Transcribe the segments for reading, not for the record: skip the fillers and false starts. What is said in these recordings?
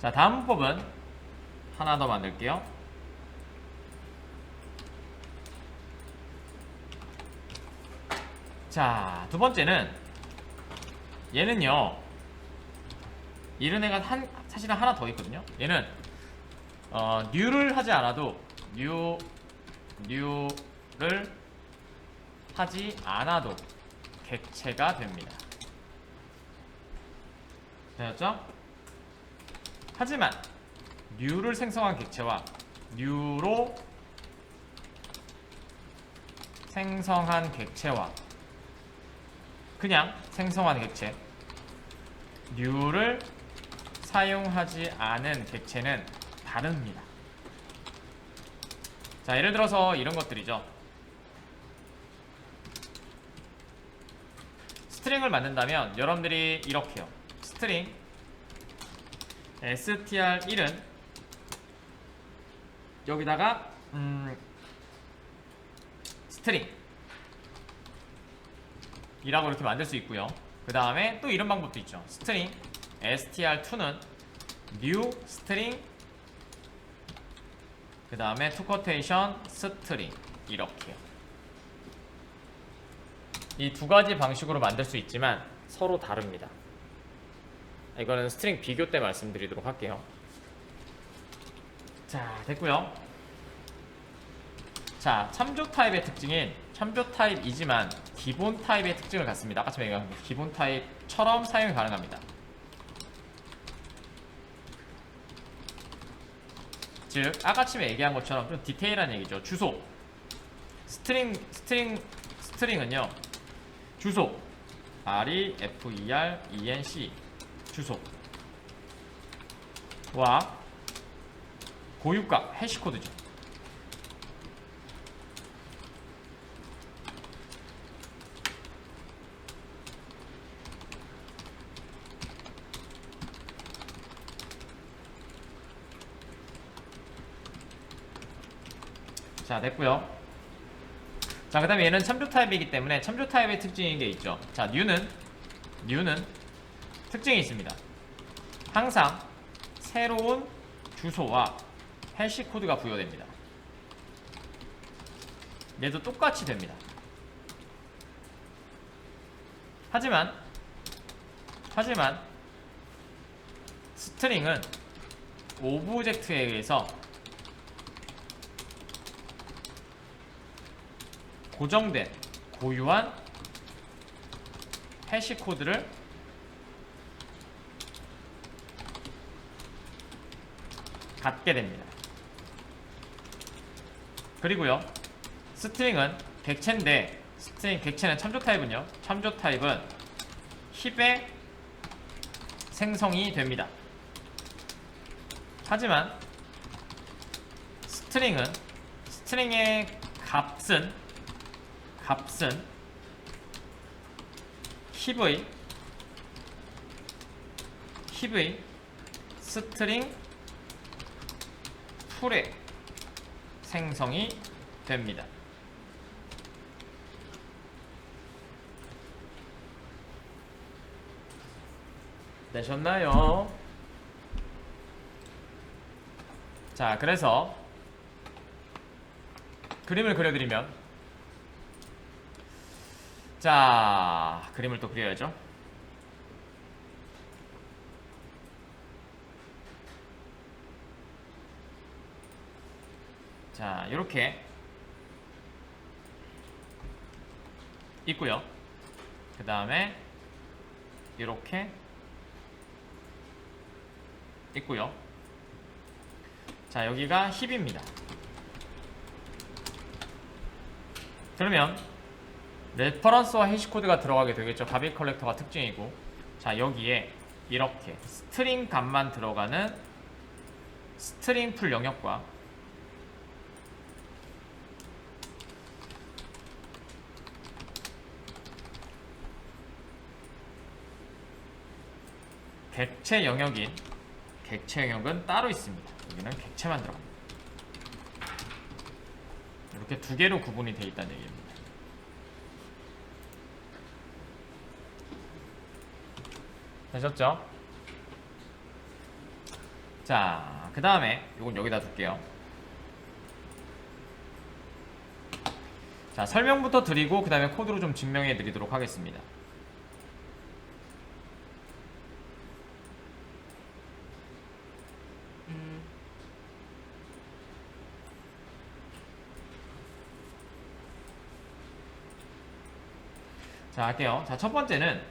자, 다음 문법은 하나 더 만들게요. 자, 두 번째는 얘는요, 이런 애가 사실은 하나 더 있거든요. 얘는 new를 하지 않아도 new를 하지 않아도 객체가 됩니다. 되셨죠? 하지만 new를 생성한 객체와 new로 생성한 객체와 그냥 생성한 객체, new를 사용하지 않은 객체는 다릅니다. 자, 예를 들어서 이런 것들이죠. 스트링을 만든다면 여러분들이 이렇게요. 스트링 str1은 여기다가 스트링 이라고 이렇게 만들 수 있고요. 그 다음에 또 이런 방법도 있죠. 스트링 str2는 new string 그 다음에 to quotation string 이렇게요. 이 두 가지 방식으로 만들 수 있지만 서로 다릅니다. 이거는 스트링 비교 때 말씀드리도록 할게요. 자, 됐고요. 자, 참조 타입의 특징인 참조 타입이지만 기본 타입의 특징을 갖습니다. 아까 전에 얘기한 기본 타입처럼 사용이 가능합니다. 즉 아까 전에 얘기한 것처럼 좀 디테일한 얘기죠. 주소 스트링은요 주소 referenc 주소와 고유값 해시코드죠. 자, 됐고요. 자, 그 다음에 얘는 참조 타입이기 때문에 참조 타입의 특징인 게 있죠. 자, new는 특징이 있습니다. 항상 새로운 주소와 해시 코드가 부여됩니다. 얘도 똑같이 됩니다. 하지만 스트링은 오브젝트에 의해서 고정된 고유한 해시 코드를 갖게 됩니다. 그리고요, 스트링은 객체인데 객체는 참조 타입은요, 참조 타입은 힙에 생성이 됩니다. 하지만 스트링의 값은 힙의 스트링 풀에 생성이 됩니다. 되셨나요? 자, 그래서 그림을 그려드리면, 자, 그림을 또 그려야죠. 자, 이렇게 있고요. 그 다음에 이렇게 있고요. 자, 여기가 힙입니다. 그러면 레퍼런스와 해시코드가 들어가게 되겠죠. 가비 컬렉터가 특징이고, 자, 여기에 이렇게 스트링 값만 들어가는 스트링 풀 영역과 객체 영역은 따로 있습니다. 여기는 객체만 들어갑니다. 이렇게 두 개로 구분이 되어 있다는 얘기입니다. 되셨죠? 자, 그 다음에 이건 여기다 둘게요. 자, 설명부터 드리고 그 다음에 코드로 좀 증명해 드리도록 하겠습니다. 자, 할게요. 자, 첫 번째는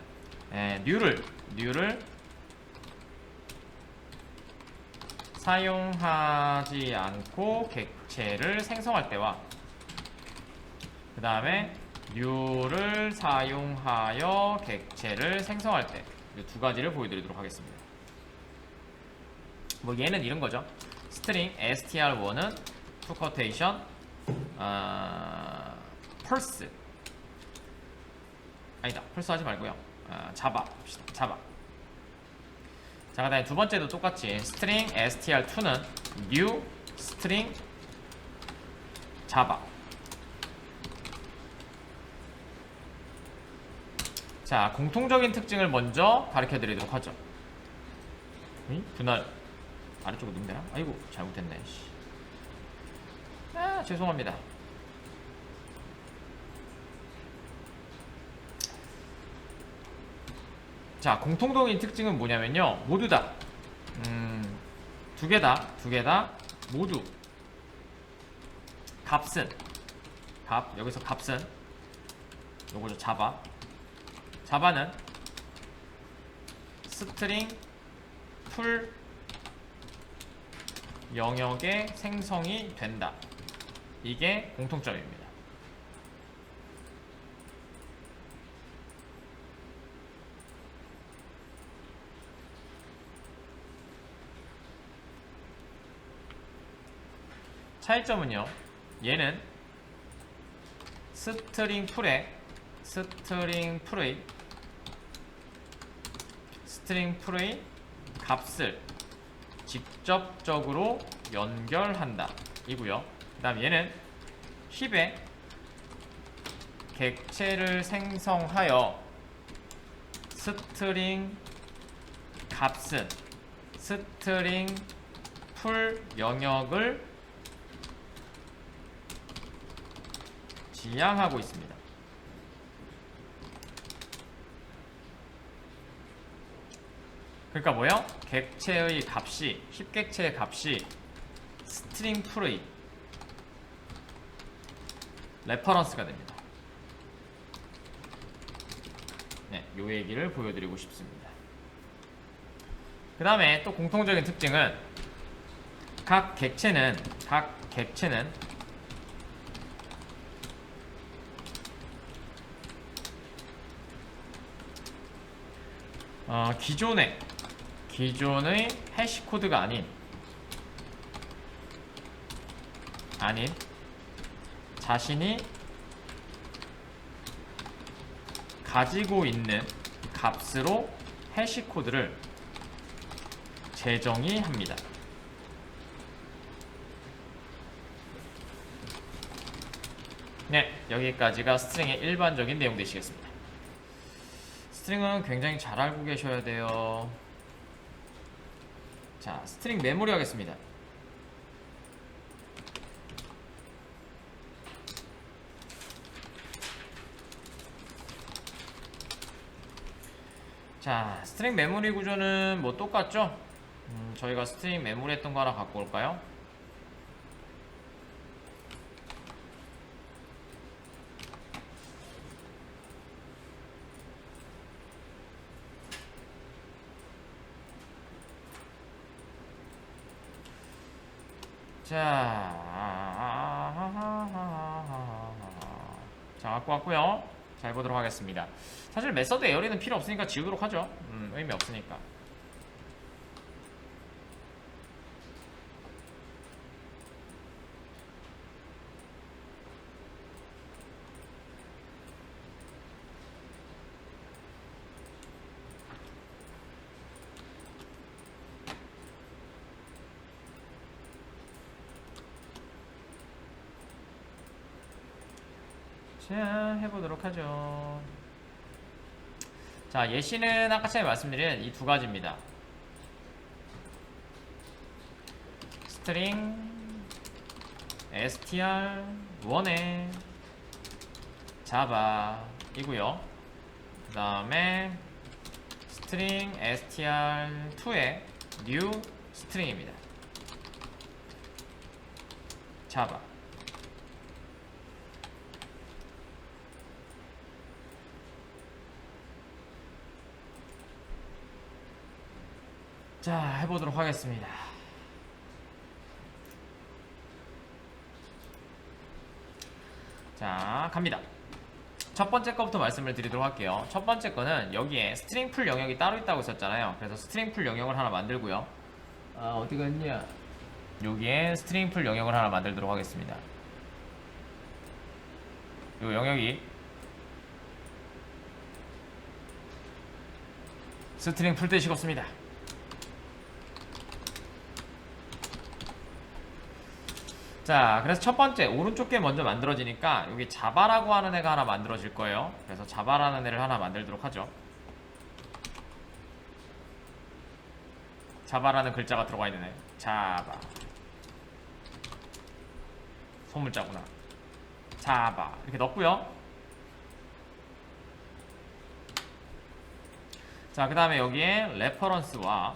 new를 사용하지 않고 객체를 생성할 때와 그 다음에 new를 사용하여 객체를 생성할 때 이 두 가지를 보여드리도록 하겠습니다. 뭐 얘는 이런 거죠. 스트링 str1은 to quotation pulse 아니다, 펄스 하지 말고요. 자바 봅시다. 자바. 자, 그다음에 두 번째도 똑같이 string str2는 new string 자바. 자, 공통적인 특징을 먼저 가르쳐 드리도록 하죠. 분할 아래쪽으로 넣으면 되나? 아이고, 잘못했네. 죄송합니다. 자, 공통적인 특징은 뭐냐면요, 모두 다 두 개 다 모두 값은 여기서 값은 요거죠. 자바는 스트링 풀 영역에 생성이 된다. 이게 공통점입니다. 차이점은요, 얘는 스트링 풀의 값을 직접적으로 연결한다 이고요. 그 다음 얘는 힙에 객체를 생성하여 스트링 값은 스트링 풀 영역을 지향하고 있습니다. 그러니까 뭐요? 객체의 값이, 힙객체의 값이 스트링 풀의 레퍼런스가 됩니다. 네, 요 얘기를 보여드리고 싶습니다. 그 다음에 또 공통적인 특징은 각 객체는 기존의 해시코드가 아닌 자신이 가지고 있는 값으로 해시코드를 재정의 합니다. 네, 여기까지가 스트링의 일반적인 내용 되시겠습니다. 스트링은 굉장히 잘 알고 계셔야 돼요. 자, 스트링 메모리 하겠습니다. 자, 스트링 메모리 구조는 뭐 똑같죠? 저희가 스트링 메모리 했던 거 하나 갖고 올까요? 자, 갖고 왔고요. 자, 해보도록 하겠습니다. 사실 메서드 에어리는 필요 없으니까 지우도록 하죠. 의미 없으니까. 자, 해보도록 하죠. 자, 예시는 아까 전에 말씀드린 이 두 가지입니다. 스트링 str1에 자바 이고요. 그 다음에 스트링 str2에 new 스트링입니다. 자바. 자, 해보도록 하겠습니다. 자, 갑니다. 첫 번째 거부터 말씀을 드리도록 할게요. 첫 번째 거는 여기에 스트링 풀 영역이 따로 있다고 했었잖아요. 그래서 스트링 풀 영역을 하나 만들고요. 어디 갔냐? 여기에 스트링 풀 영역을 하나 만들도록 하겠습니다. 이 영역이 스트링 풀 때 식었습니다. 자, 그래서 첫 번째 오른쪽 게 먼저 만들어지니까 여기 자바라고 하는 애가 하나 만들어질 거예요. 그래서 자바라는 애를 하나 만들도록 하죠. 자바라는 글자가 들어가 있는 애. 자바. 소문자구나. 자바. 이렇게 넣고요. 자, 그 다음에 여기에 레퍼런스와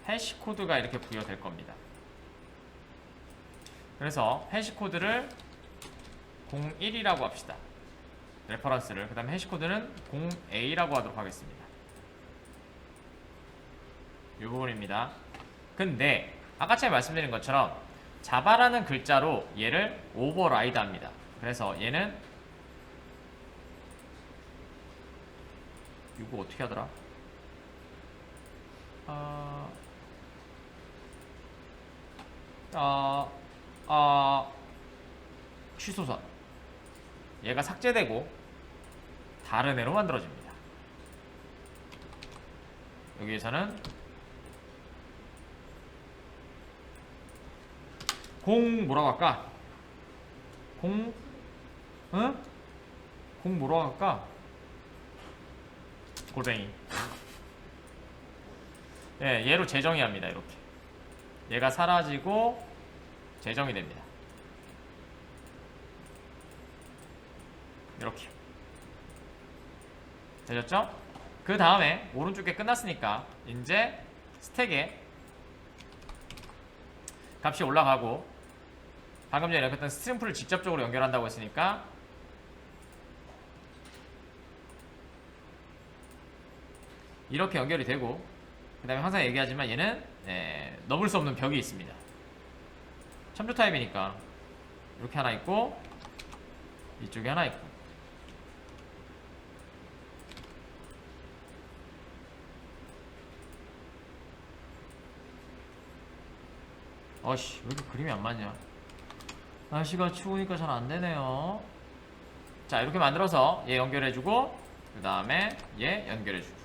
해시코드가 이렇게 부여될 겁니다. 그래서 해시코드를 01이라고 합시다. 레퍼런스를. 그 다음에 해시코드는 0a라고 하도록 하겠습니다. 이 부분입니다. 근데 아까 전에 말씀드린 것처럼 자바라는 글자로 얘를 오버라이드 합니다. 그래서 얘는 이거 어떻게 하더라? 취소선. 얘가 삭제되고 다른 애로 만들어집니다. 여기에서는 뭐라고 할까? 공 뭐라고 할까? 골뱅이. 예, 얘로 재정의 합니다. 이렇게 얘가 사라지고 재정이 됩니다. 이렇게 되셨죠? 그 다음에 오른쪽에 끝났으니까 이제 스택에 값이 올라가고, 방금 전에 연결했던 스트링 풀을 직접적으로 연결한다고 했으니까 이렇게 연결이 되고, 그 다음에 항상 얘기하지만 얘는 넘을 수 없는 벽이 있습니다. 첨부 타입이니까 이렇게 하나 있고 이쪽에 하나 있고. 어씨, 왜 이렇게 그림이 안 맞냐? 날씨가 추우니까 잘 안 되네요. 자, 이렇게 만들어서 얘 연결해주고, 그 다음에 얘 연결해주고.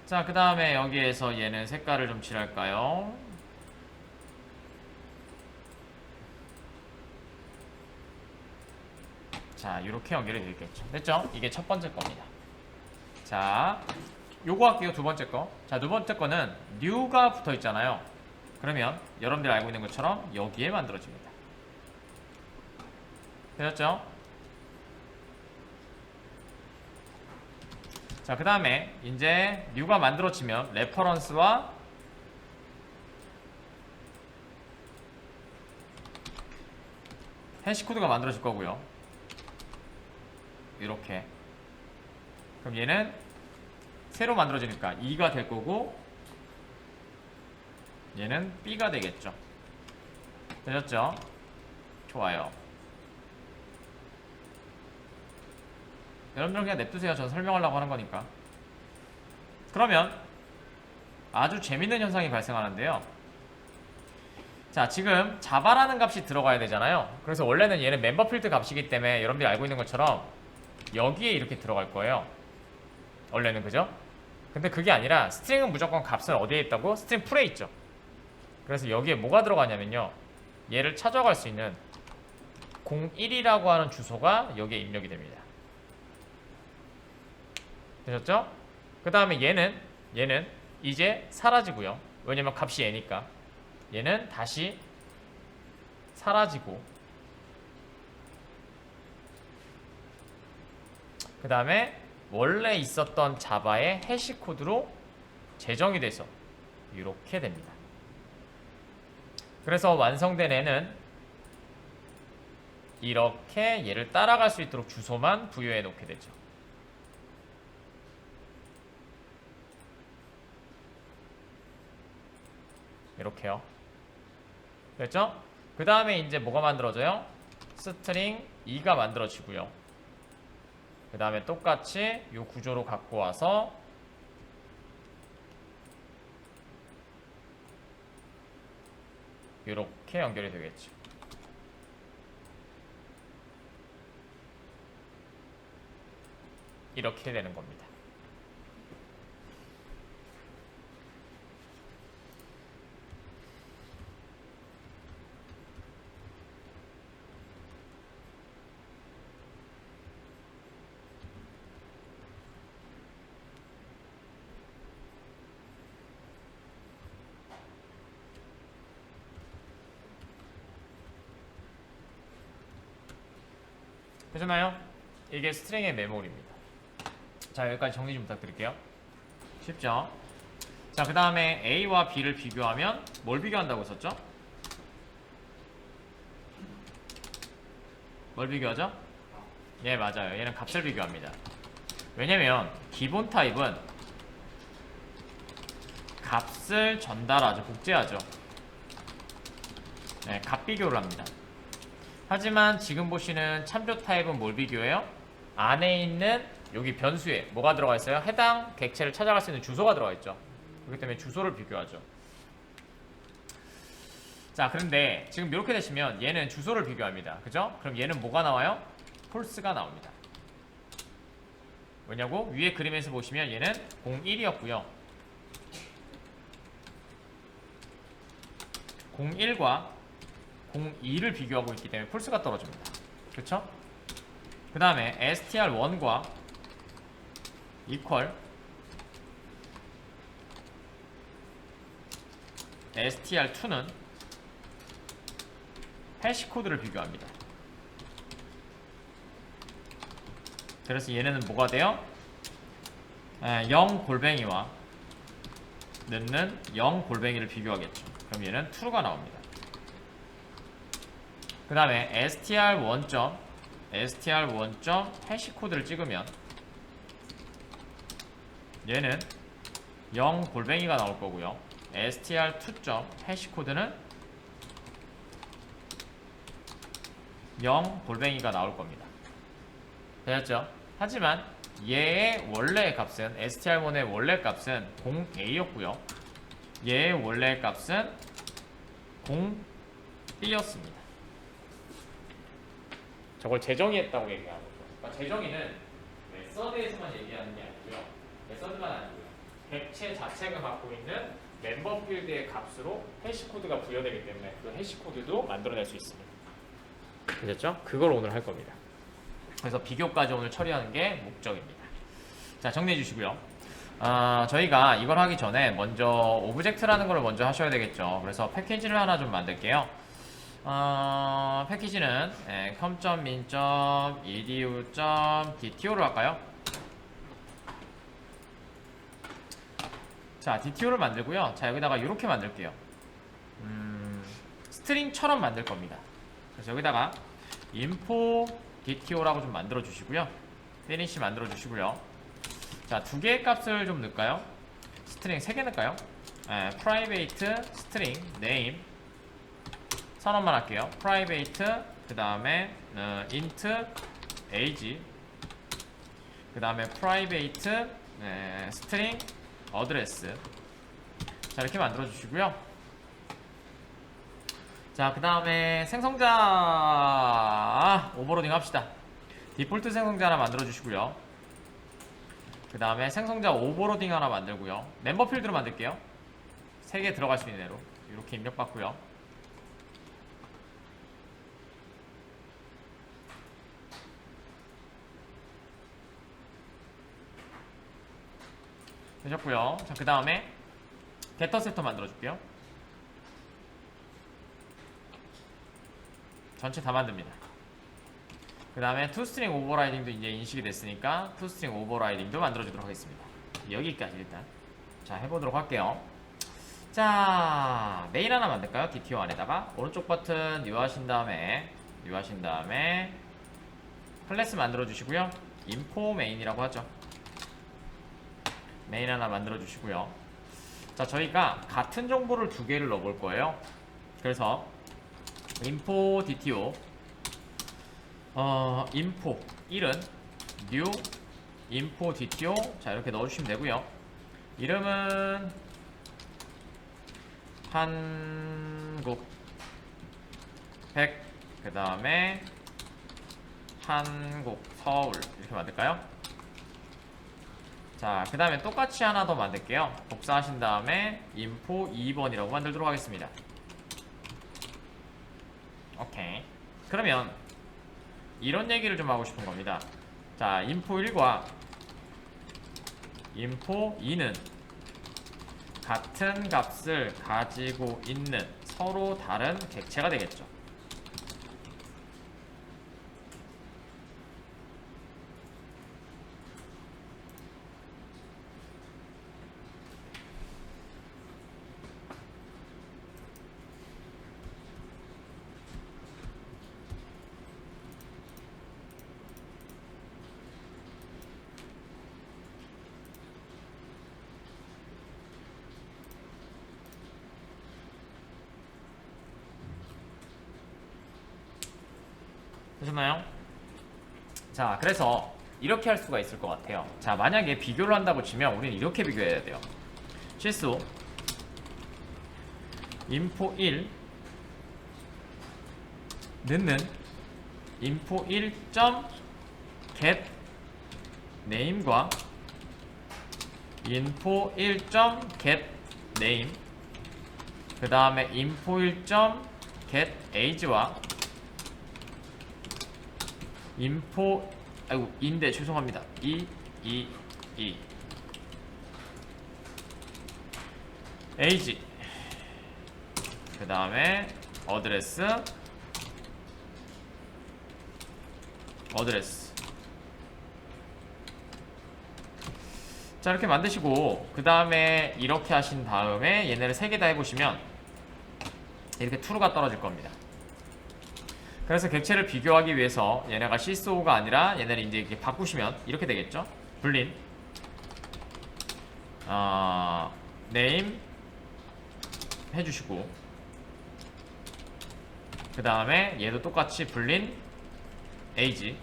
자, 그 다음에 여기에서 얘는 색깔을 좀 칠할까요? 자, 이렇게 연결이 되겠죠. 됐죠? 이게 첫 번째 겁니다. 자, 요거 할게요. 두 번째 거. 자, 두 번째 거는 new가 붙어 있잖아요. 그러면 여러분들이 알고 있는 것처럼 여기에 만들어집니다. 되셨죠? 자, 그 다음에 이제 new가 만들어지면 레퍼런스와 해시코드가 만들어질 거고요. 이렇게. 그럼 얘는 새로 만들어지니까 2가 될 거고, 얘는 B가 되겠죠. 되셨죠? 좋아요. 여러분들 그냥 냅두세요. 전 설명하려고 하는 거니까. 그러면 아주 재밌는 현상이 발생하는데요. 자, 지금 자바라는 값이 들어가야 되잖아요. 그래서 원래는 얘는 멤버 필드 값이기 때문에 여러분들이 알고 있는 것처럼 여기에 이렇게 들어갈 거예요. 원래는. 그죠? 근데 그게 아니라 스트링은 무조건 값은 어디에 있다고? 스트링 풀에 있죠. 그래서 여기에 뭐가 들어가냐면요, 얘를 찾아갈 수 있는 01이라고 하는 주소가 여기에 입력이 됩니다. 되셨죠? 그 그 다음에 얘는 이제 사라지고요. 왜냐면 값이 얘니까. 얘는 다시 사라지고, 그 다음에 원래 있었던 자바의 해시 코드로 재정이 돼서 이렇게 됩니다. 그래서 완성된 애는 이렇게 얘를 따라갈 수 있도록 주소만 부여해 놓게 되죠. 이렇게요. 됐죠? 그 다음에 이제 뭐가 만들어져요? 스트링 2가 만들어지고요. 그 다음에 똑같이 이 구조로 갖고 와서 이렇게 연결이 되겠죠. 이렇게 되는 겁니다. 되셨나요? 이게 스트링의 메모리입니다. 자, 여기까지 정리 좀 부탁드릴게요. 쉽죠? 자, 그 다음에 A와 B를 비교하면 뭘 비교한다고 했었죠? 뭘 비교하죠? 예, 맞아요. 얘는 값을 비교합니다. 왜냐면 기본 타입은 값을 전달하죠. 복제하죠. 네, 값 비교를 합니다. 하지만 지금 보시는 참조 타입은 뭘 비교해요? 안에 있는 여기 변수에 뭐가 들어가 있어요? 해당 객체를 찾아갈 수 있는 주소가 들어가 있죠. 그렇기 때문에 주소를 비교하죠. 자, 그런데 지금 이렇게 되시면 얘는 주소를 비교합니다. 그죠? 그럼 얘는 뭐가 나와요? 폴스가 나옵니다. 왜냐고? 위에 그림에서 보시면 얘는 01이었고요. 01과 02를 비교하고 있기 때문에 폴스가 떨어집니다. 그렇죠? 그 다음에 str1과 equal str2는 해시 코드를 비교합니다. 그래서 얘네는 뭐가 돼요? 0 골뱅이와 넣는 0 골뱅이를 비교하겠죠. 그럼 얘는 true가 나옵니다. 그 다음에 str1 해시 코드를 찍으면 얘는 0 골뱅이가 나올 거고요. str2 해시 코드는 0 골뱅이가 나올 겁니다. 되셨죠? 하지만 얘의 원래 값은 str1의 원래 값은 0a였고요. 얘의 원래 값은 0b였습니다. 저걸 재정의했다고 얘기하는 거죠. 그러니까 재정의는 메서드에서만 얘기하는 게 아니고요. 메서드만 아니고요. 객체 자체가 갖고 있는 멤버 필드의 값으로 해시 코드가 부여되기 때문에 그 해시 코드도 만들어낼 수 있습니다. 되셨죠? 그걸 오늘 할 겁니다. 그래서 비교까지 오늘 처리하는 게 목적입니다. 자, 정리해 주시고요. 저희가 이걸 하기 전에 먼저 오브젝트라는 걸 먼저 하셔야 되겠죠. 그래서 패키지를 하나 좀 만들게요. 패키지는 com.min.edu.dto로 할까요? 자, dto를 만들고요. 자, 여기다가 이렇게 만들게요. 스트링처럼 만들 겁니다. 그래서 여기다가 info dto라고 좀 만들어 주시고요. finish 만들어 주시고요. 자, 두 개의 값을 좀 넣을까요? 스트링 3개 넣을까요? private string name 선언만 할게요. private 그 다음에 int age 그 다음에 private string address. 자, 이렇게 만들어 주시고요. 자, 그 다음에 생성자 오버로딩 합시다. 디폴트 생성자 하나 만들어 주시고요. 그 다음에 생성자 오버로딩 하나 만들고요. 멤버 필드로 만들게요. 3개 들어갈 수 있는 대로 이렇게 입력받고요. 되셨고요. 자, 그 다음에 게터 세터 만들어줄게요. 전체 다 만듭니다. 그 다음에 투스트링 오버라이딩도 이제 인식이 됐으니까 투스트링 오버라이딩도 만들어주도록 하겠습니다. 여기까지 일단 자 해보도록 할게요. 자 메인 하나 만들까요? DTO 안에다가 오른쪽 버튼 뉴 하신 다음에 클래스 만들어 주시고요. 인포 메인이라고 하죠. 메인 하나 만들어 주시고요. 자 저희가 같은 정보를 두 개를 넣어볼 거예요. 그래서 인포 DTO 인포 1은 new 인포 DTO 자 이렇게 넣어주시면 되고요. 이름은 한국 100 그 다음에 한국 서울 이렇게 만들까요? 자 그 다음에 똑같이 하나 더 만들게요. 복사하신 다음에 인포 2번이라고 만들도록 하겠습니다. 오케이. 그러면 이런 얘기를 좀 하고 싶은 겁니다. 자 인포 1과 인포 2는 같은 값을 가지고 있는 서로 다른 객체가 되겠죠. 되셨나요? 자 그래서 이렇게 할 수가 있을 것 같아요. 자 만약에 비교를 한다고 치면 우리는 이렇게 비교해야 돼요. 실수 인포 1 넣는 인포 1. get name과 인포 1. get name 그 다음에 인포 1. get age와 인포 아이고 인데 죄송합니다. age 그 다음에 어드레스 자 이렇게 만드시고 그 다음에 이렇게 하신 다음에 얘네를 3개 다 해보시면 이렇게 true가 떨어질 겁니다. 그래서 객체를 비교하기 위해서 얘네가 CSO가 아니라 얘네를 이제 이렇게 바꾸시면 이렇게 되겠죠. 불린 name 해주시고 그 다음에 얘도 똑같이 불린 age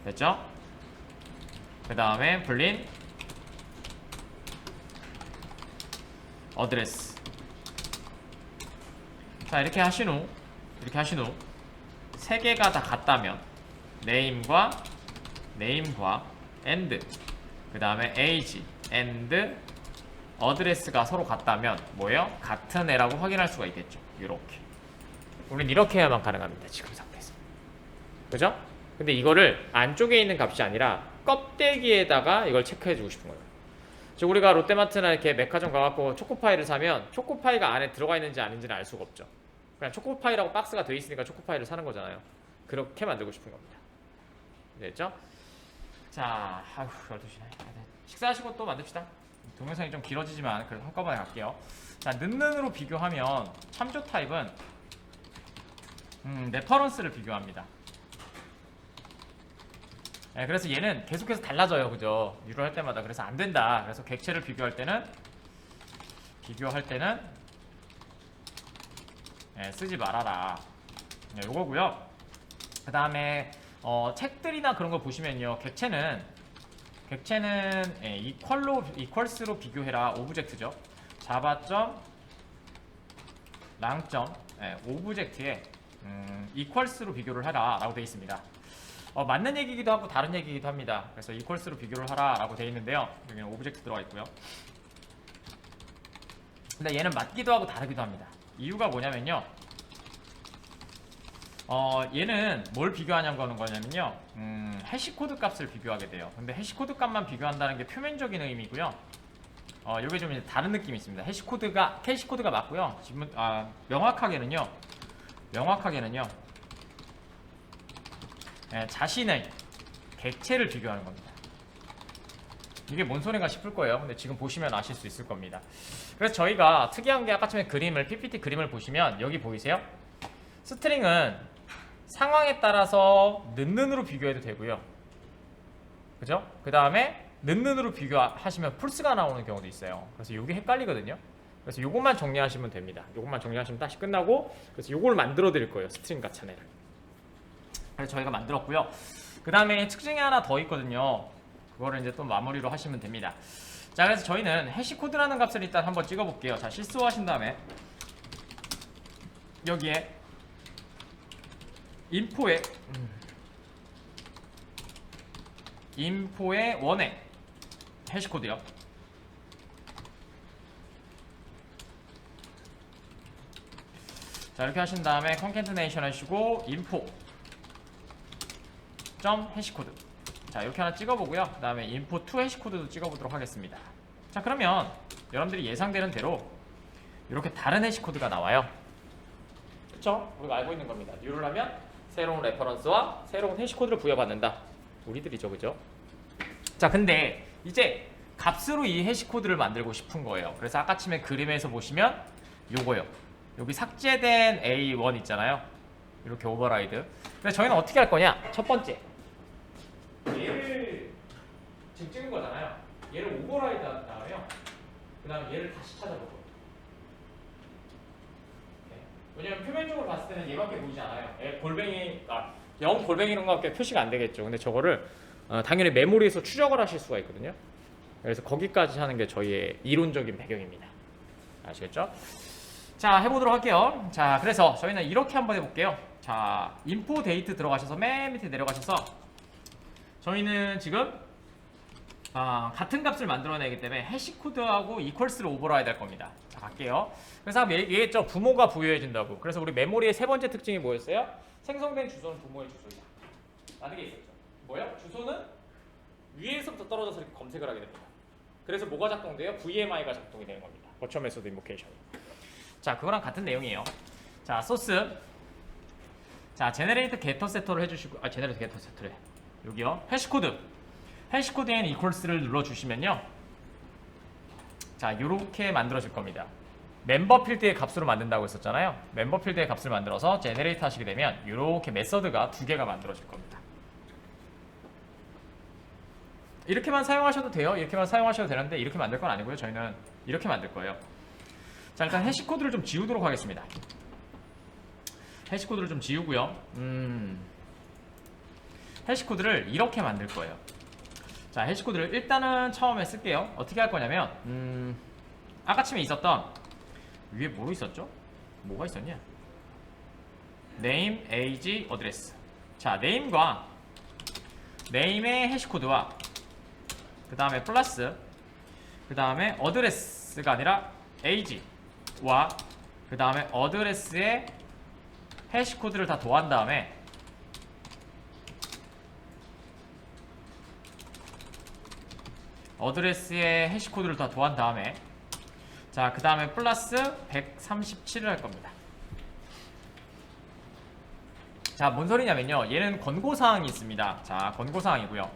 됐죠? 그 다음에 불린 어드레스 자 이렇게 하신 후 3개가 다 같다면 name과 and 그 다음에 age and 어드레스가 서로 같다면 뭐예요? 같은 애라고 확인할 수가 있겠죠. 이렇게 우린 이렇게 해야만 가능합니다. 지금 상태에서 그죠? 근데 이거를 안쪽에 있는 값이 아니라 껍데기에다가 이걸 체크해주고 싶은 거예요. 즉 우리가 롯데마트나 이렇게 백화점 가갖고 초코파이를 사면 초코파이가 안에 들어가 있는지 아닌지는 알 수가 없죠. 그냥 초코파이라고 박스가 돼 있으니까 초코파이를 사는 거잖아요. 그렇게 만들고 싶은 겁니다. 됐죠? 자, 아휴 12시네. 식사하시고 또 만듭시다. 동영상이 좀 길어지지만 그래도 한꺼번에 갈게요. 자, 는으로 비교하면 참조 타입은 레퍼런스를 비교합니다. 네, 그래서 얘는 계속해서 달라져요. 그죠? 유로할 때마다. 그래서 안 된다. 그래서 객체를 비교할 때는 네, 쓰지 말아라. 네, 요거고요. 그 다음에 책들이나 그런 걸 보시면요. 객체는 이퀄스로 비교해라. 오브젝트죠. 자바점 랑점 오브젝트에 이퀄스로 비교를 하라 라고 되어 있습니다. 맞는 얘기기도 하고 다른 얘기기도 합니다. 그래서 이퀄스로 비교를 하라 라고 되어 있는데요. 여기는 오브젝트 들어가 있고요. 근데 얘는 맞기도 하고 다르기도 합니다. 이유가 뭐냐면요. 얘는 뭘 비교하냐는 거냐면요. 해시코드 값을 비교하게 돼요. 근데 해시코드 값만 비교한다는 게 표면적인 의미고요. 요게 좀 이제 다른 느낌이 있습니다. 캐시코드가 맞고요. 지금 명확하게는요. 자신의 객체를 비교하는 겁니다. 이게 뭔 소린가 싶을 거예요. 근데 지금 보시면 아실 수 있을 겁니다. 그래서 저희가 특이한 게 아까쯤에 PPT 그림을 보시면 여기 보이세요? 스트링은 상황에 따라서 는으로 비교해도 되고요. 그죠? 그 다음에 는으로 비교하시면 풀스가 나오는 경우도 있어요. 그래서 이게 헷갈리거든요. 그래서 요것만 정리하시면 됩니다. 요것만 정리하시면 다시 끝나고, 그래서 요걸 만들어 드릴 거예요. 스트링 가차네를. 그래서 저희가 만들었고요. 그 다음에 특징이 하나 더 있거든요. 그거를 이제 또 마무리로 하시면 됩니다. 자, 그래서 저희는 해시코드라는 값을 일단 한번 찍어 볼게요. 자, 실수하신 다음에 여기에 인포에 원에 해시코드요. 자, 이렇게 하신 다음에 컨캐트네이션 하시고 인포 점 해시코드. 자, 이렇게 하나 찍어보고요. 그 다음에 인포 투 해시코드도 찍어보도록 하겠습니다. 자, 그러면 여러분들이 예상되는 대로 이렇게 다른 해시코드가 나와요. 그쵸? 우리가 알고 있는 겁니다. 뉴를 하면 새로운 레퍼런스와 새로운 해시코드를 부여받는다. 우리들이죠, 그죠? 자, 근데 이제 값으로 이 해시코드를 만들고 싶은 거예요. 그래서 아까쯤에 그림에서 보시면 요거요. 여기 삭제된 A1 있잖아요. 이렇게 오버라이드. 그래서 저희는 어떻게 할 거냐? 첫 번째, 얘를 지금 찍은 거잖아요. 얘를 오버라이드 한 다음에요. 그 다음에 얘를 다시 찾아볼 거예요. 왜냐면 표면적으로 봤을 때는 얘밖에 보이지 않아요. 0 골뱅이 이런 거밖에 표시가 안 되겠죠. 근데 저거를 당연히 메모리에서 추적을 하실 수가 있거든요. 그래서 거기까지 하는 게 저희의 이론적인 배경입니다. 아시겠죠? 자, 해보도록 할게요. 자, 그래서 저희는 이렇게 한번 해볼게요. 자, 인포 데이트 들어가셔서 맨 밑에 내려가셔서 저희는 지금 같은 값을 만들어내기 때문에 해시코드하고 이퀄스를 오버라이드 할 겁니다. 자, 갈게요. 그래서 얘기했죠. 부모가 부여해준다고. 그래서 우리 메모리의 세 번째 특징이 뭐였어요? 생성된 주소는 부모의 주소이다. 라는 게 있었죠. 뭐요? 주소는 위에서부터 떨어져서 이렇게 검색을 하게 됩니다. 그래서 뭐가 작동돼요? VMI가 작동이 되는 겁니다. 버추얼 메소드 인보케이션이. 자, 그거랑 같은 내용이에요. 자, 소스. 자, 제네레이트 게터 세터를 해주시고, 제네레이트 게터 세터래. 여기요. 해시코드. 해시코드엔 이퀄스를 눌러주시면요. 자, 요렇게 만들어질 겁니다. 멤버 필드의 값으로 만든다고 했었잖아요. 멤버 필드의 값을 만들어서 제네레이트 하시게 되면 요렇게 메서드가 두 개가 만들어질 겁니다. 이렇게만 사용하셔도 돼요. 이렇게만 사용하셔도 되는데 이렇게 만들 건 아니고요. 저희는 이렇게 만들 거예요. 자, 일단 해시코드를 좀 지우도록 하겠습니다. 해시코드를 좀 지우고요. 해시코드를 이렇게 만들 거예요. 자, 해시코드를 일단은 처음에 쓸게요. 어떻게 할 거냐면 아까쯤에 있었던 위에 뭐 있었죠? 뭐가 있었냐? name, age, address. 자, name과 name의 해시코드와 그 다음에 플러스 그 다음에 address가 아니라 age와 그 다음에 address의 해시코드를 다 더한 다음에 어드레스의 해시코드를 다 더한 다음에 자, 그 다음에 플러스 137을 할 겁니다. 자, 뭔 소리냐면요. 얘는 권고사항이 있습니다. 자, 권고사항이고요.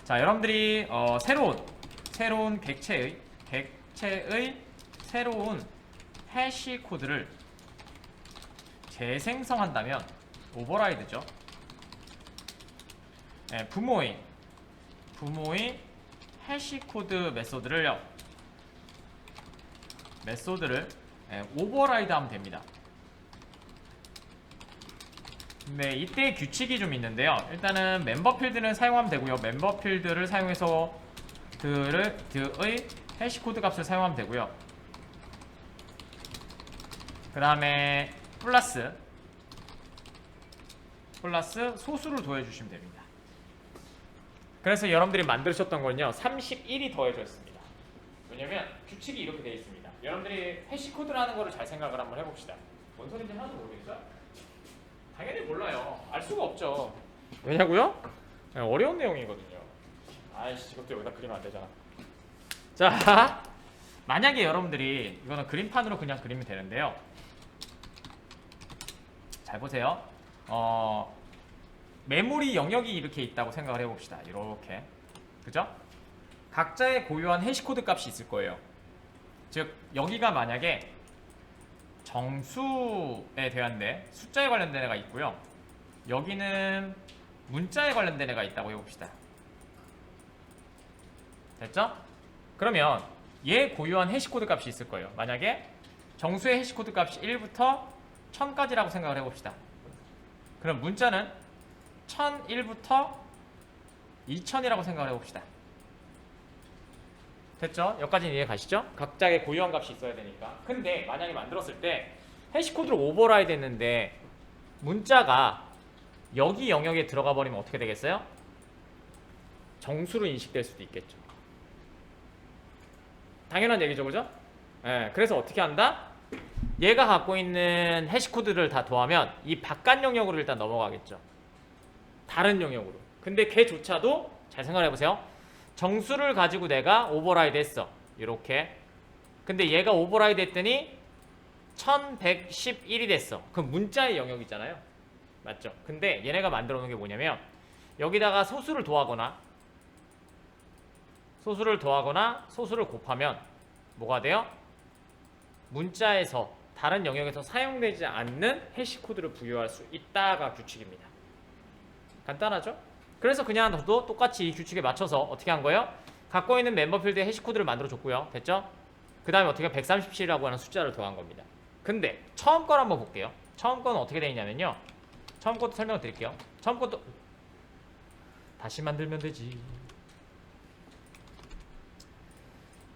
자, 여러분들이 새로운 객체의 새로운 해시코드를 재생성한다면 오버라이드죠. 네, 부모의 해시코드 메소드를 오버라이드 하면 됩니다. 네, 이때 규칙이 좀 있는데요. 일단은 멤버 필드는 사용하면 되고요. 멤버 필드를 사용해서 그의 해시코드 값을 사용하면 되고요. 그 다음에 플러스 소수를 더해주시면 됩니다. 그래서 여러분들이 만드셨던 건요, 31이 더해져 있습니다. 왜냐면 규칙이 이렇게 되어 있습니다. 여러분들이 해시코드라는 거를 잘 생각을 한번 해봅시다. 뭔 소리인지 하나도 모르겠어요? 당연히 몰라요. 알 수가 없죠. 왜냐고요? 어려운 내용이거든요. 아이씨, 이것도 여기다 그리면 안 되잖아. 자, 만약에 여러분들이 이거는 그림판으로 그냥 그리면 되는데요. 잘 보세요. 메모리 영역이 이렇게 있다고 생각을 해봅시다. 이렇게, 그죠? 각자의 고유한 해시코드 값이 있을 거예요. 즉 여기가 만약에 정수에 대한 데, 숫자에 관련된 애가 있고요. 여기는 문자에 관련된 애가 있다고 해봅시다. 됐죠? 그러면 얘 고유한 해시코드 값이 있을 거예요. 만약에 정수의 해시코드 값이 1부터 1000까지라고 생각을 해봅시다. 그럼 문자는 1001부터 2000이라고 생각을 해봅시다. 됐죠? 여기까지는 이해 가시죠? 각자의 고유한 값이 있어야 되니까. 근데 만약에 만들었을 때 해시코드를 오버라이드 했는데 문자가 여기 영역에 들어가 버리면 어떻게 되겠어요? 정수로 인식될 수도 있겠죠. 당연한 얘기죠, 그죠? 그래서 어떻게 한다? 얘가 갖고 있는 해시코드를 다 더하면 이 바깥 영역으로 일단 넘어가겠죠. 다른 영역으로. 근데 걔조차도 잘 생각해보세요. 정수를 가지고 내가 오버라이드 했어. 이렇게. 근데 얘가 오버라이드 했더니 1111이 됐어. 그럼 문자의 영역이잖아요. 맞죠? 근데 얘네가 만들어 놓은 게 뭐냐면 여기다가 소수를 더하거나 소수를 곱하면 뭐가 돼요? 문자에서 다른 영역에서 사용되지 않는 해시코드를 부여할 수 있다가 규칙입니다. 간단하죠? 그래서 그냥 저도 똑같이 이 규칙에 맞춰서 어떻게 한 거예요? 갖고 있는 멤버 필드에 해시코드를 만들어 줬고요. 됐죠? 그 다음에 어떻게 137이라고 하는 숫자를 더한 겁니다. 근데 처음 걸 한번 볼게요. 처음 거는 어떻게 되어 있냐면요. 처음 것도 설명을 드릴게요. 처음 것도 다시 만들면 되지.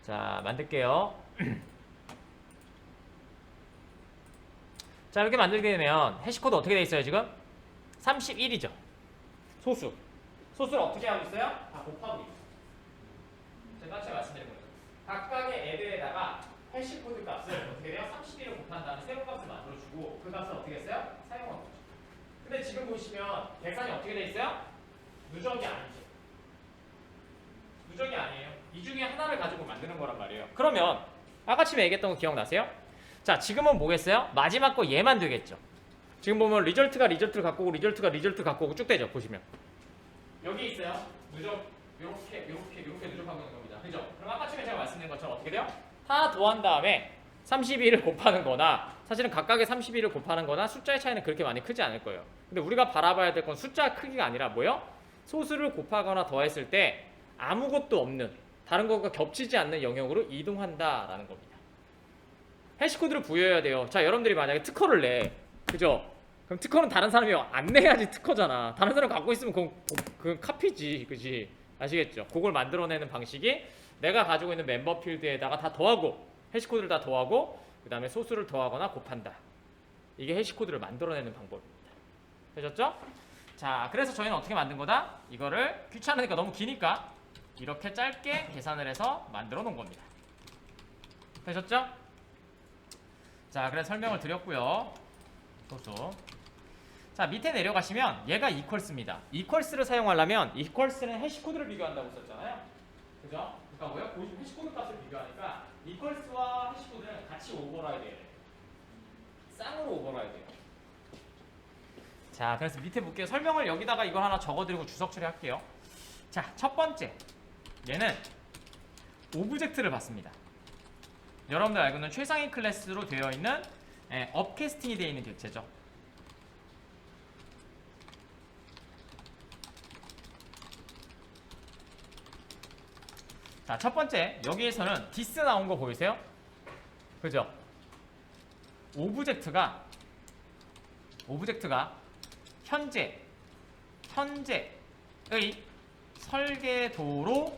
자, 만들게요. 자, 이렇게 만들게 되면 해시코드 어떻게 되어 있어요, 지금? 31이죠. 소수를 어떻게 하고 있어요? 다 곱하고 있어요. 제가 말씀드린 거죠. 각각의 애들에다가 해시코드 값을 어떻게 돼요? 31을 곱한 다음에 새로운 값을 만들어주고 그 값을 어떻게 했어요? 사용한 거죠. 근데 지금 보시면 계산이 어떻게 돼 있어요? 누적이 아니죠. 누적이 아니에요. 이 중에 하나를 가지고 만드는 거란 말이에요. 그러면 아까 얘기했던 거 기억나세요? 자, 지금은 뭐겠어요? 마지막 거 얘만 되겠죠. 지금 보면 리절트가 리절트를 갖고 오고 리절트가 리절트를 갖고 오고 쭉 되죠. 보시면 여기 있어요. 누적 요렇게 누적하고 있는 겁니다. 그죠? 그럼 아까 제가 말씀드린 것처럼 어떻게 돼요? 하나 더한 다음에 32를 곱하는 거나 사실은 각각의 32를 곱하는 거나 숫자의 차이는 그렇게 많이 크지 않을 거예요. 근데 우리가 바라봐야 될 건 숫자 크기가 아니라 뭐요? 소수를 곱하거나 더했을 때 아무것도 없는 다른 것과 겹치지 않는 영역으로 이동한다라는 겁니다. 해시코드를 부여해야 돼요. 자, 여러분들이 만약에 특허를 내. 그죠? 그럼 특허는 다른 사람이 안 내야지 특허잖아. 다른 사람 갖고 있으면 그건 카피지. 그지? 아시겠죠? 그걸 만들어내는 방식이 내가 가지고 있는 멤버 필드에다가 다 더하고 해시코드를 다 더하고 그 다음에 소수를 더하거나 곱한다. 이게 해시코드를 만들어내는 방법입니다. 되셨죠? 자, 그래서 저희는 어떻게 만든 거다? 이거를 귀찮으니까 너무 기니까 이렇게 짧게 계산을 해서 만들어 놓은 겁니다. 되셨죠? 자, 그래서 설명을 드렸고요. 소수. 자, 밑에 내려가시면 얘가 이퀄스입니다. 이퀄스를 사용하려면 이퀄스는 해시코드를 비교한다고 썼잖아요. 그죠? 그러니까 뭐요? 해시코드 값을 비교하니까 이퀄스와 해시코드는 같이 오버라이드 해야 돼요. 쌍으로 오버라이드 해요. 자, 그래서 밑에 볼게요. 설명을 여기다가 이걸 하나 적어드리고 주석 처리할게요. 자, 첫 번째. 얘는 오브젝트를 받습니다. 여러분들 알고 있는 최상위 클래스로 되어 있는 업캐스팅이 되어 있는 객체죠. 자, 첫 번째. 여기에서는 디스 나온 거 보이세요? 그죠? 오브젝트가 현재의 설계도로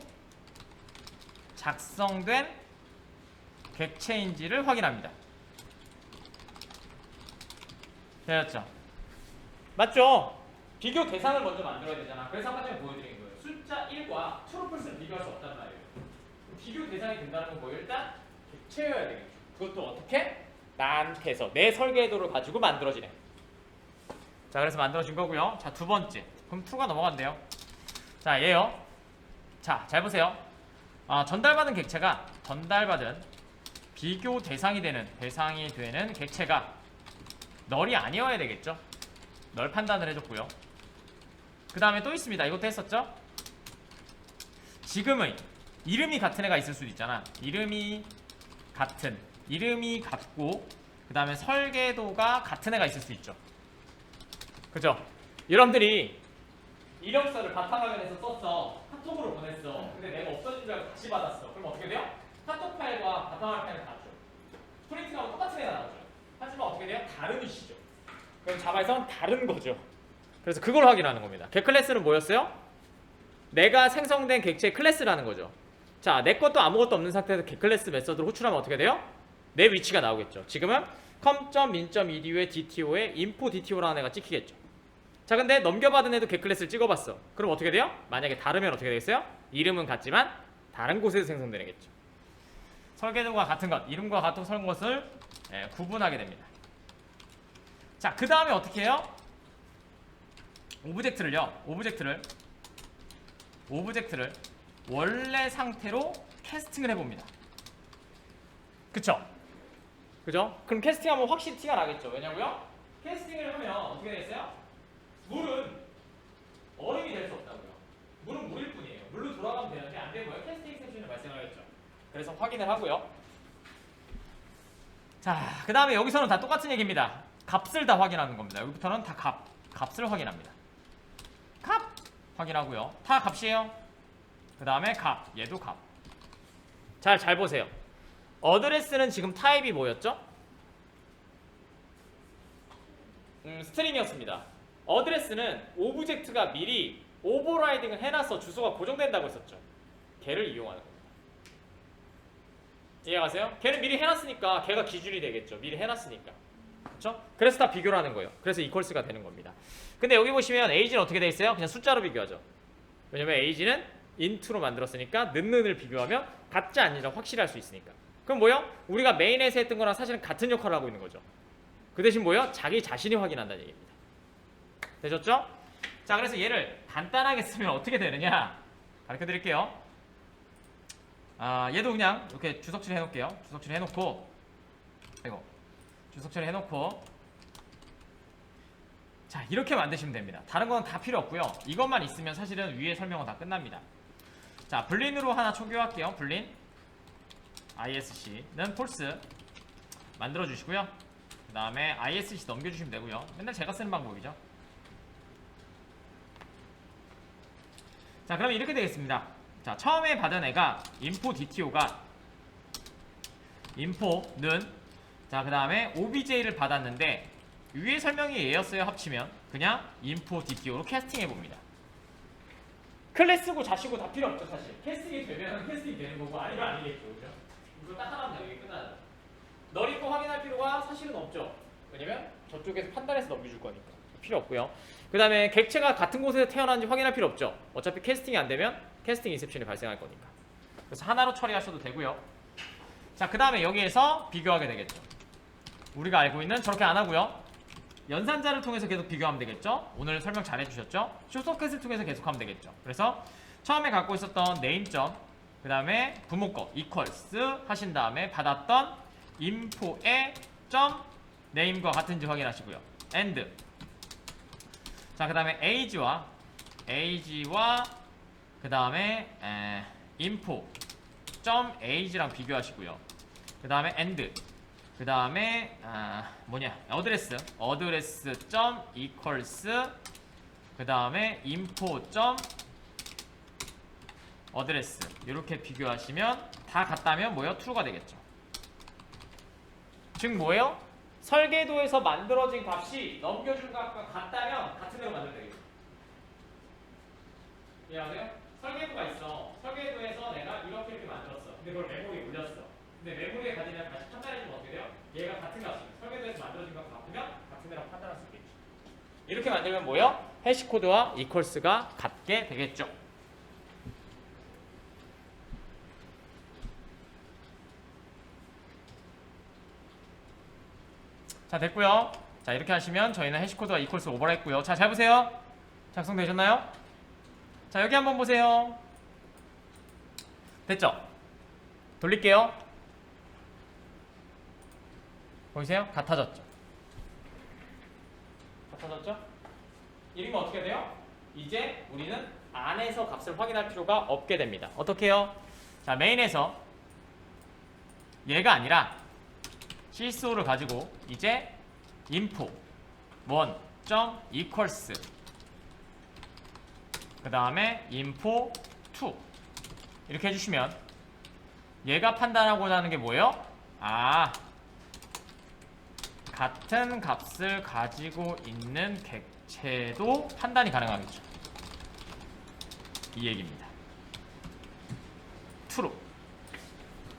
작성된 객체인지를 확인합니다. 되었죠? 맞죠? 비교 대상을 먼저 만들어야 되잖아. 그래서 아까 전에 보여드린 거예요. 숫자 1과 트루플스를 비교할 수 없단 말이에요. 비교 대상이 된다는 건 뭐예요? 일단 객체여야 되겠죠. 그것도 어떻게? 나한테서 내 설계도를 가지고 만들어지네. 자, 그래서 만들어진 거고요. 자, 두 번째. 그럼 true가 넘어간대요. 자, 얘요. 자, 잘 보세요. 전달받은 객체가 전달받은 비교 대상이 되는 객체가 널이 아니어야 되겠죠. 널 판단을 해줬고요. 그 다음에 또 있습니다. 이것도 했었죠. 지금의 이름이 같은 애가 있을 수도 있잖아. 이름이 같고 그 다음에 설계도가 같은 애가 있을 수 있죠. 그죠? 여러분들이 이력서를 바탕화면에서 썼어. 카톡으로 보냈어. 근데 내가 없어진 줄 알고 다시 받았어. 그럼 어떻게 돼요? 카톡 파일과 바탕화면 파일을 다 줘. 프린팅하고 똑같은 애가 나오죠. 하지만 어떻게 돼요? 다른 이시죠. 그럼 자바에서는 다른 거죠. 그래서 그걸 확인하는 겁니다. 개 클래스는 뭐였어요? 내가 생성된 객체의 클래스라는 거죠. 자, 내 것도 아무것도 없는 상태에서 개 클래스 메서드를 호출하면 어떻게 돼요? 내 위치가 나오겠죠. 지금은 com.min.edu의 dto에 info dto라는 애가 찍히겠죠. 자, 근데 넘겨받은 애도 개 클래스를 찍어봤어. 그럼 어떻게 돼요? 만약에 다르면 어떻게 되겠어요? 이름은 같지만 다른 곳에서 생성되겠죠. 설계도가 같은 것, 이름과 같은 것을 구분하게 됩니다. 자, 그 다음에 어떻게 해요? 오브젝트를 원래 상태로 캐스팅을 해봅니다. 그쵸? 그럼 캐스팅하면 확실히 티가 나겠죠. 왜냐고요? 캐스팅을 하면 어떻게 되겠어요? 물은 얼음이 될 수 없다고요. 물은 물일 뿐이에요. 물로 돌아가면 되는데 안 되고요. 캐스팅 섹션이 발생하겠죠. 그래서 확인을 하고요. 자, 그 다음에 여기서는 다 똑같은 얘기입니다. 값을 다 확인하는 겁니다. 여기부터는 다 값을 확인합니다. 값 확인하고요. 다 값이에요. 그 다음에 얘도 값. 잘 보세요. 어드레스는 지금 타입이 뭐였죠? 스트링이었습니다. 어드레스는 오브젝트가 미리 오버라이딩을 해놔서 주소가 고정된다고 했었죠. 걔를 이용하는 겁니다. 이해가세요? 걔는 미리 해놨으니까 걔가 기준이 되겠죠. 미리 해놨으니까. 그렇죠? 그래서 다 비교를 하는 거예요. 그래서 이퀄스가 되는 겁니다. 근데 여기 보시면 age는 어떻게 돼 있어요? 그냥 숫자로 비교하죠. 왜냐면 age는 int로 만들었으니까 는을 비교하면 같지 않니라 확실히 할 수 있으니까. 그럼 뭐요? 우리가 메인에서 했던 거랑 사실은 같은 역할을 하고 있는 거죠. 그 대신 뭐요? 자기 자신이 확인한다는 얘기입니다. 되셨죠? 자, 그래서 얘를 간단하게 쓰면 어떻게 되느냐 가르쳐 드릴게요. 얘도 그냥 이렇게 주석 처리 해놓을게요. 주석 처리 해놓고 자, 이렇게 만드시면 됩니다. 다른 건 다 필요 없고요. 이것만 있으면 사실은 위에 설명은 다 끝납니다. 자, 블린으로 하나 초기화할게요. 블린 isc는 false 만들어 주시고요. 그 다음에 isc 넘겨주시면 되고요. 맨날 제가 쓰는 방법이죠. 자, 그러면 이렇게 되겠습니다. 자, 처음에 받은 애가 info dto가 info는 자, 그 다음에 obj를 받았는데 위에 설명이 얘였어요. 합치면 그냥 info dto로 캐스팅 해봅니다. 클래스고 자시고 다 필요 없죠. 사실 캐스팅이 되면 캐스팅이 되는 거고 아니면 아니겠죠. 그죠? 이거 딱 하나면 여기 끝나죠. 널 있고 확인할 필요가 사실은 없죠. 왜냐면 저쪽에서 판단해서 넘겨줄 거니까 필요 없고요. 그 다음에 객체가 같은 곳에서 태어난지 확인할 필요 없죠. 어차피 캐스팅이 안 되면 캐스팅 인셉션이 발생할 거니까. 그래서 하나로 처리하셔도 되고요. 자, 그 다음에 여기에서 비교하게 되겠죠. 우리가 알고 있는 저렇게 안 하고요. 연산자를 통해서 계속 비교하면 되겠죠. 오늘 설명 잘 해주셨죠. 쇼소켓을 통해서 계속하면 되겠죠. 그래서 처음에 갖고 있었던 네임점 그 다음에 부모 거 equals 하신 다음에 받았던 info의 점 name과 같은지 확인하시고요. and 자, 그 다음에 age와 그 다음에 info 점 age랑 비교하시고요. 그 다음에 and 그 다음에 어드레스 점 equals 그 다음에 info 점 어드레스 이렇게 비교하시면 다 같다면 뭐예요? true가 되겠죠. 즉 뭐예요? 설계도에서 만들어진 값이 넘겨준 값과 같다면 같은 대로 만들면 되겠죠. 이해하세요? 설계도가 있어. 설계도에서 내가 이렇게 만들었어. 근데 그걸 메모리에 올렸어. 근데 메모리에 가지면 다시 판단해주면 어떻게 돼요? 얘가 같은 값이에요. 설계도에서 만들어진 것 같으면 같은 대로 판단할 수 있겠죠. 이렇게 만들면 뭐예요? 해시코드와 equals가 같게 되겠죠. 자, 됐고요. 자, 이렇게 하시면 저희는 해시코드가 equals 오버를 했고요. 자, 잘 보세요. 작성되셨나요? 자, 여기 한번 보세요. 됐죠? 돌릴게요. 보이세요? 같아졌죠? 같아졌죠? 이러면 어떻게 돼요? 이제 우리는 안에서 값을 확인할 필요가 없게 됩니다. 어떻게 해요? 자, 메인에서 얘가 아니라 실수를 가지고 이제 info 1.equals 그 다음에 info 2 이렇게 해주시면 얘가 판단하고자 하는 게 뭐예요? 아, 같은 값을 가지고 있는 객체도 판단이 가능하겠죠. 이 얘기입니다. true.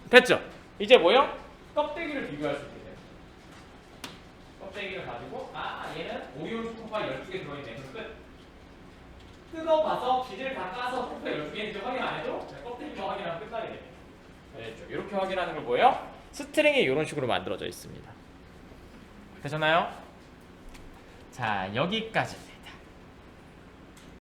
됐죠? 이제 뭐요? 껍데기를 비교할 수 있게 돼요. 껍데기를 가지고 얘는 오리온 초코파이 12개 들어있네. 그럼 끝. 뜯어봐서 기질 다 까서 초코파이 12개인지 확인 안 해도 껍데기만 확인하면 끝나게 됩니다. 알겠죠? 이렇게 확인하는 걸 뭐예요? 스트링이 이런 식으로 만들어져 있습니다. 되셨나요? 자, 여기까지